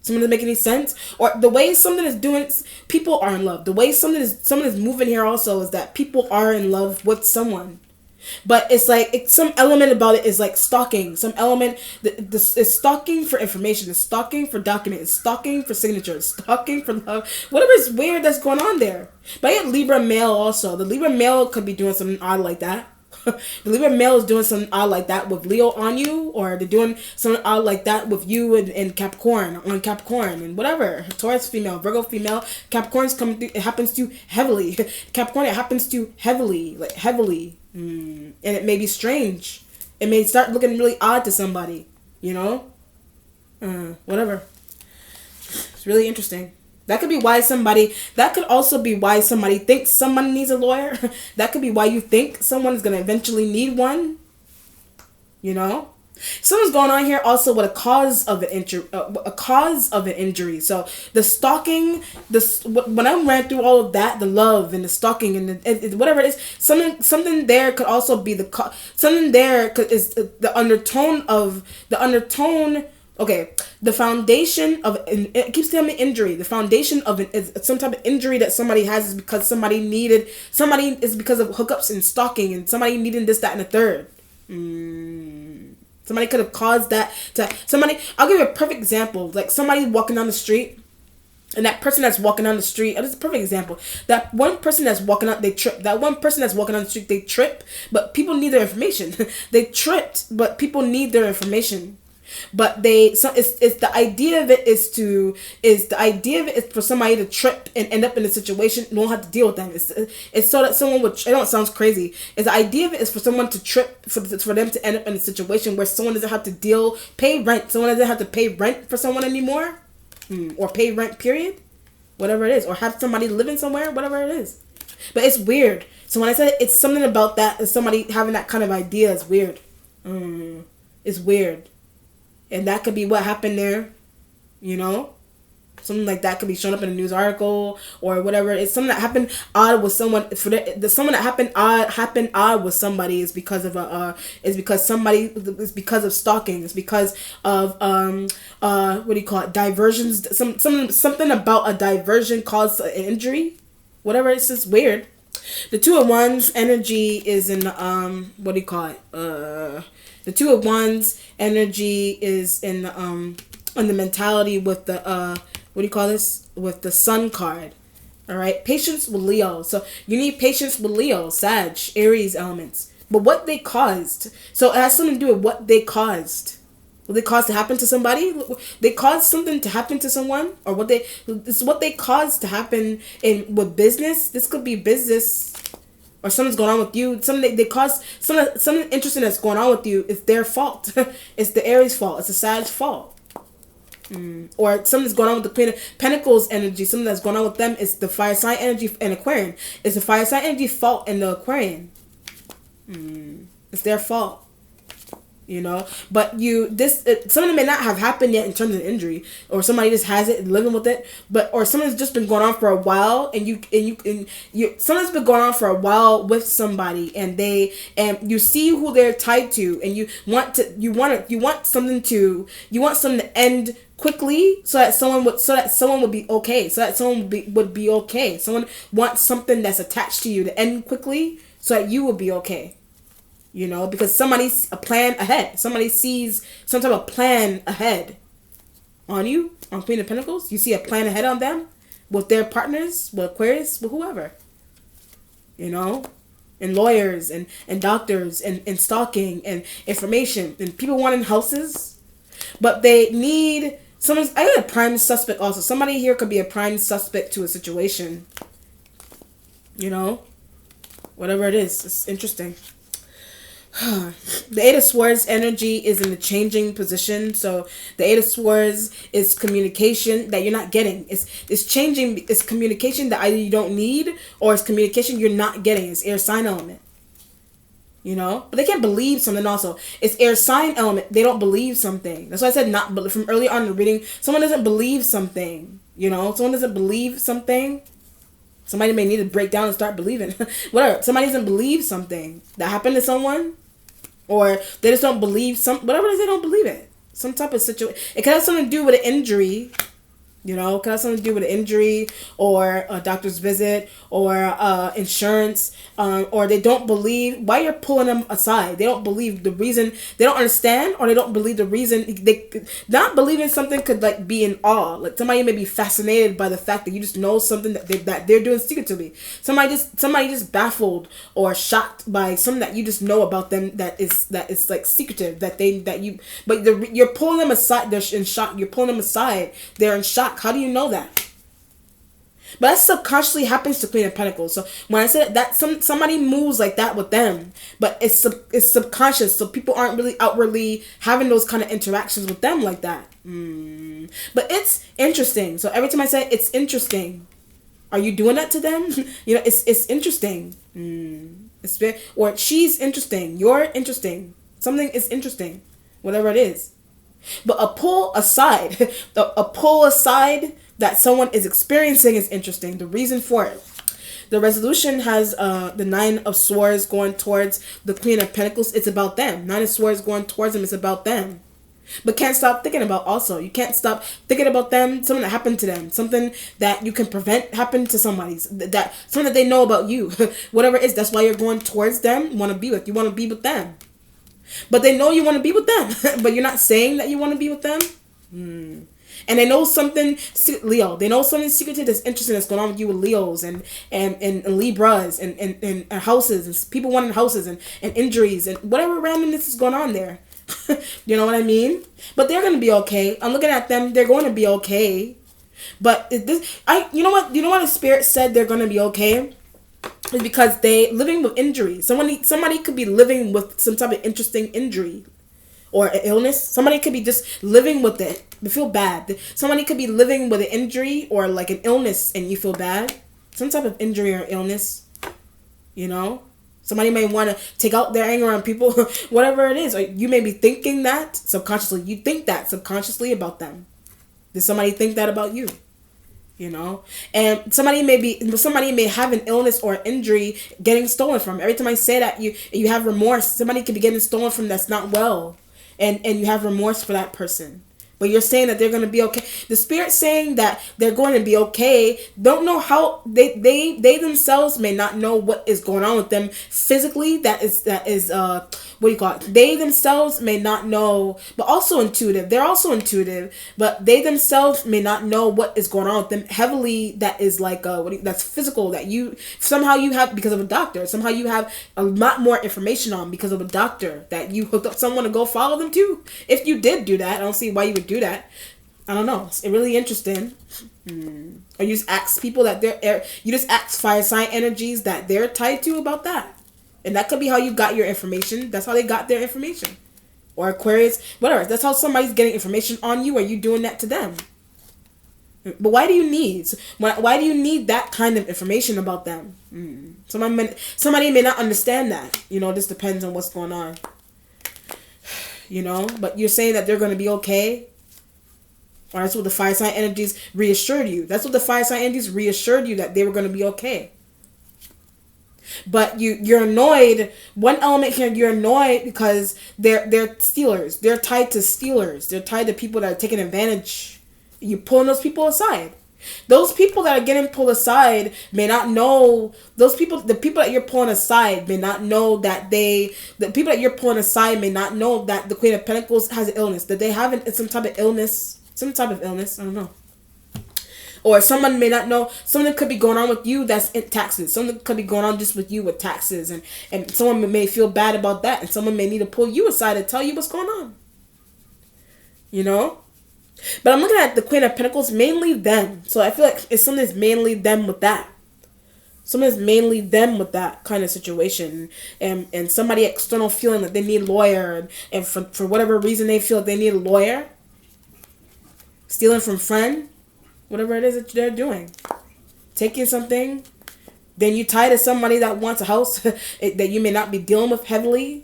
Something doesn't make any sense. Or the way something is doing, people are in love. The way something is moving here also is that people are in love with someone. But it's like some element about it is like stalking. Some element it's stalking for information. It's stalking for documents. It's stalking for signatures. Stalking for love. Whatever is weird that's going on there. But I get Libra male also. The Libra male could be doing something odd like that. The Libra male is doing something odd like that with Leo on you, or they're doing something odd like that with you and Capricorn on Capricorn and whatever. Taurus female, Virgo female, Capricorn's coming through. It happens to heavily. Capricorn, it happens to heavily, like heavily, and it may be strange. It may start looking really odd to somebody, you know. Whatever. It's really interesting. That could be why that could also be why somebody thinks someone needs a lawyer. That could be why you think someone's going to eventually need one. You know? Something's going on here also with a cause of an injury. So the stalking, when I ran through all of that, the love and the stalking and whatever it is, something there could also be something there is the undertone. Okay, the foundation of it keeps telling me injury. The foundation of it is some type of injury that somebody has is because somebody is because of hookups and stalking and somebody needing this, that, and the third. Somebody could have caused that to somebody. I'll give you a perfect example. Like somebody walking down the street, and that person that's walking down the street. That's a perfect example. That one person that's walking out, they trip. That one person that's walking down the street, they trip. But people need their information. They tripped, but people need their information. But it's the idea of it is for somebody to trip and end up in a situation and won't have to deal with them. It's so that someone would. I know it sounds crazy. It's the idea of it is for someone to trip for them to end up in a situation where someone doesn't have to pay rent. Someone doesn't have to pay rent for someone anymore, or pay rent period, whatever it is, or have somebody living somewhere, whatever it is. But it's weird. So when I said it's something about that, somebody having that kind of idea is weird. It's weird. And that could be what happened there, you know? Something like that could be shown up in a news article or whatever. It's something that happened odd with someone. Someone that happened odd with somebody is because of it's because of stalking. It's because of what do you call it? Diversions. Something about a diversion caused an injury. Whatever. It's just weird. The Two of Wands energy is in what do you call it? The Two of Wands energy is in the mentality with the what do you call this? With the Sun card. All right, patience with Leo. So you need patience with Leo, Sag, Aries elements. But what they caused. So it has something to do with what they caused. What they caused to happen to somebody? They caused something to happen to someone, or what they caused to happen with business. This could be business. Or something's going on with you. Something interesting that's going on with you. It's their fault. It's the Aries fault. It's the Sag's fault. Or something's going on with the Queen of Pentacles energy. Something that's going on with them is the fire sign energy and Aquarian. It's the fire sign energy fault in the Aquarian. It's their fault. You know, but something may not have happened yet in terms of injury, or somebody just has it and living with it, or something's just been going on for a while, and something's been going on for a while with somebody, and you see who they're tied to, and you want something to end quickly so that someone would be okay, Someone wants something that's attached to you to end quickly so that you will be okay. You know, because somebody's a plan ahead. Somebody sees some type of plan ahead. on you, on Queen of Pentacles. You see a plan ahead on them with their partners, with Aquarius, with whoever. You know? And lawyers and doctors and stalking and information and people wanting houses. But they need someone's. I got a prime suspect also. Somebody here could be a prime suspect to a situation. You know? Whatever it is. It's interesting. The Eight of Swords energy is in a changing position. So the Eight of Swords is communication that you're not getting. It's changing. It's communication that either you don't need or it's communication you're not getting. It's air sign element. You know? But they can't believe something also. It's air sign element. They don't believe something. That's why I said not, but from early on in the reading, someone doesn't believe something. You know? Someone doesn't believe something. Somebody may need to break down and start believing. Whatever. Somebody doesn't believe something that happened to someone. Or they just don't believe whatever it is, they don't believe it. Some type of situation. It could have something to do with an injury. You know, it could have something to do with an injury or a doctor's visit or insurance. Or they don't believe why you're pulling them aside. They don't believe the reason. They don't understand or they don't believe the reason. They not believing something could like be in awe. Like somebody may be fascinated by the fact that you just know something that they're doing secretly. Somebody just baffled or shocked by something that you just know about them that is like secretive you're pulling them aside. They're in shock. You're pulling them aside. They're in shock. How do you know that? But that subconsciously happens to Queen of Pentacles. So when I said that somebody moves like that with them, but it's subconscious. So people aren't really outwardly having those kind of interactions with them like that. But it's interesting. So every time I say it's interesting, are you doing that to them? You know, it's interesting. It's very, or she's interesting. You're interesting. Something is interesting. Whatever it is. But a pull aside that someone is experiencing is interesting. The reason for it. The resolution has the Nine of Swords going towards the Queen of Pentacles. It's about them. Nine of Swords going towards them. It's about them. But can't stop thinking about also. You can't stop thinking about them. Something that happened to them. Something that you can prevent happen to somebody. Something that they know about you. Whatever it is. That's why you're going towards them. You want to be with them. But they know you want to be with them. But you're not saying that you want to be with them. And they know something, Leo. They know something secretive that's interesting that's going on with you with Leos and Libras and houses and people wanting houses and injuries and whatever randomness is going on there. You know what I mean? But they're going to be okay. I'm looking at them. They're going to be okay. But you know what the spirit said they're going to be okay? Is because they living with injury. Somebody could be living with some type of interesting injury or an illness. Somebody could be just living with it. They feel bad. Somebody could be living with an injury or like an illness and you feel bad. Some type of injury or illness. You know? Somebody may want to take out their anger on people. Whatever it is. Or you may be thinking that subconsciously. You think that subconsciously about them. Did somebody think that about you? You know, and somebody may have an illness or injury getting stolen from. Every time I say that, you have remorse. Somebody could be getting stolen from that's not well, and you have remorse for that person. But you're saying that they're going to be okay. The spirit's saying that they're going to be okay. Don't know how they themselves may not know what is going on with them physically. That is what do you call it? They themselves may not know, but also intuitive. They're also intuitive, but they themselves may not know what is going on with them heavily. That is like that's physical. That you somehow you have because of a doctor. Somehow you have a lot more information on because of a doctor that you hooked up someone to go follow them to. If you did do that, I don't see why you would do that. I don't know. It's really interesting. Or you just ask people that you just ask fire sign energies that they're tied to about that. And that could be how you got your information. That's how they got their information. Or Aquarius, whatever. That's how somebody's getting information on you. Are you doing that to them? But why do you need that kind of information about them? Somebody may not understand that. You know, this depends on what's going on. You know, but you're saying that they're going to be okay. Or that's what the fire sign energies reassured you. That's what the fire sign energies reassured you, that they were going to be okay. But you're annoyed. One element here, you're annoyed because they're stealers. They're tied to stealers. They're tied to people that are taking advantage. You're pulling those people aside. Those people that are getting pulled aside may not know. The people that you're pulling aside may not know that the people that you're pulling aside may not know that the Queen of Pentacles has an illness. That they have some type of illness. some type of illness. I don't know. Or someone may not know. Something could be going on with you that's in taxes. Something could be going on just with you with taxes, and someone may feel bad about that, and someone may need to pull you aside and tell you what's going on. You know. But I'm looking at the Queen of Pentacles, mainly them. So I feel like it's something that's mainly them with that. Something's mainly them with that kind of situation. And somebody external feeling that they need a lawyer. And for whatever reason they feel like they need a lawyer. Stealing from friend. Whatever it is that they're doing. Taking something. Then you tie to somebody that wants a house that you may not be dealing with heavily.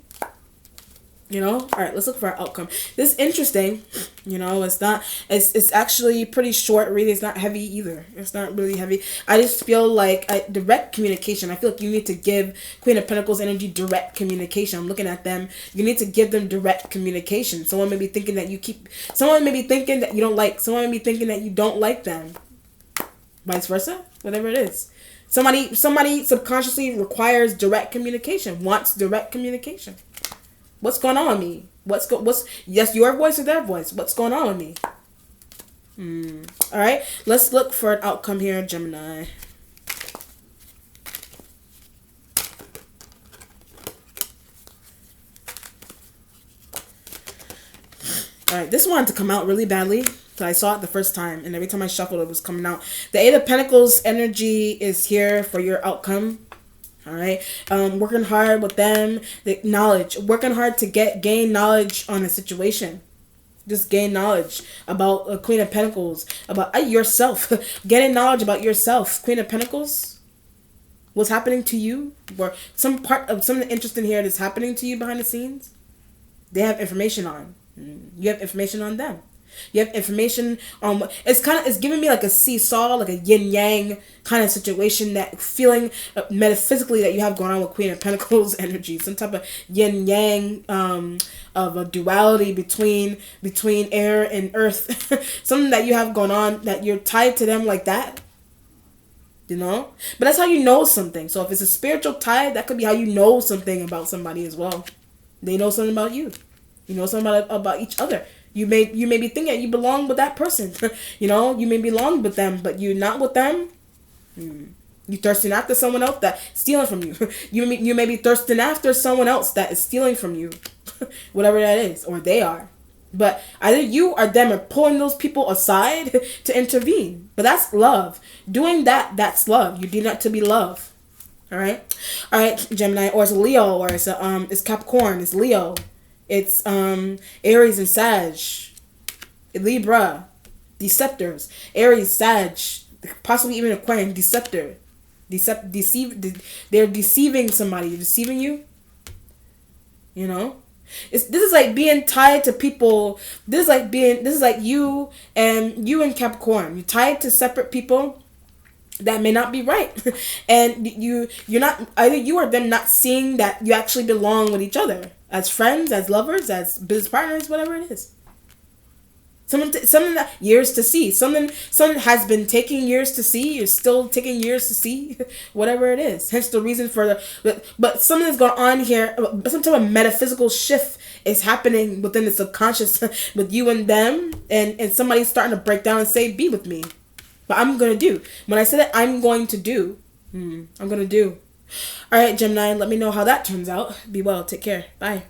You know, all right, let's look for our outcome. This is interesting. You know, it's actually pretty short reading. It's not heavy either. It's not really heavy. I just feel like direct communication. I feel like you need to give Queen of Pentacles energy direct communication. I'm looking at them. You need to give them direct communication. Someone may be thinking that someone may be thinking that you don't like, someone may be thinking that you don't like them. Vice versa, whatever it is. Somebody subconsciously requires direct communication, wants direct communication. What's going on with me? Yes, your voice or their voice? What's going on with me? All right, let's look for an outcome here, Gemini. All right, this wanted to come out really badly. So I saw it the first time, and every time I shuffled, it was coming out. The Eight of Pentacles energy is here for your outcome. All right, working hard with them, the knowledge, working hard to gain knowledge on a situation. Just gain knowledge about a Queen of Pentacles, about yourself, getting knowledge about yourself. Queen of Pentacles, what's happening to you, or some part of something interesting here that's happening to you behind the scenes. They have information on. You have information on them. You have information on it's giving me like a seesaw, like a yin yang kind of situation, that feeling metaphysically that you have going on with Queen of Pentacles energy, some type of yin yang of a duality between air and earth, something that you have going on that you're tied to them like that, you know. But that's how you know something. So if it's a spiritual tie, that could be how you know something about somebody as well. They know something about you. You know something about each other. You may be thinking you belong with that person. You know, you may belong with them, but you're not with them. You thirsting after someone else that's stealing from you. You may be thirsting after someone else that is stealing from you. Whatever that is, or they are. But either you or them are pulling those people aside to intervene. But that's love. Doing that's love. You do not to be love. All right, Gemini, or it's Leo, or it's Capricorn, it's Leo. It's Aries and Sag, Libra, Deceptors, Aries, Sag, possibly even Aquarian, Deceptor, they're deceiving somebody, deceiving you. You know, this is like being tied to people. This is like you and Capricorn. You're tied to separate people that may not be right, and you're not, either you or them not seeing that you actually belong with each other. As friends, as lovers, as business partners, whatever it is. Something that years to see. Something has been taking years to see. You're still taking years to see. Whatever it is. Hence the reason for but something is going on here. Some type of metaphysical shift is happening within the subconscious with you and them. And somebody's starting to break down and say, be with me. But I'm going to do. When I said it, I'm going to do. I'm going to do. All right, Gemini, let me know how that turns out. Be well. Take care. Bye.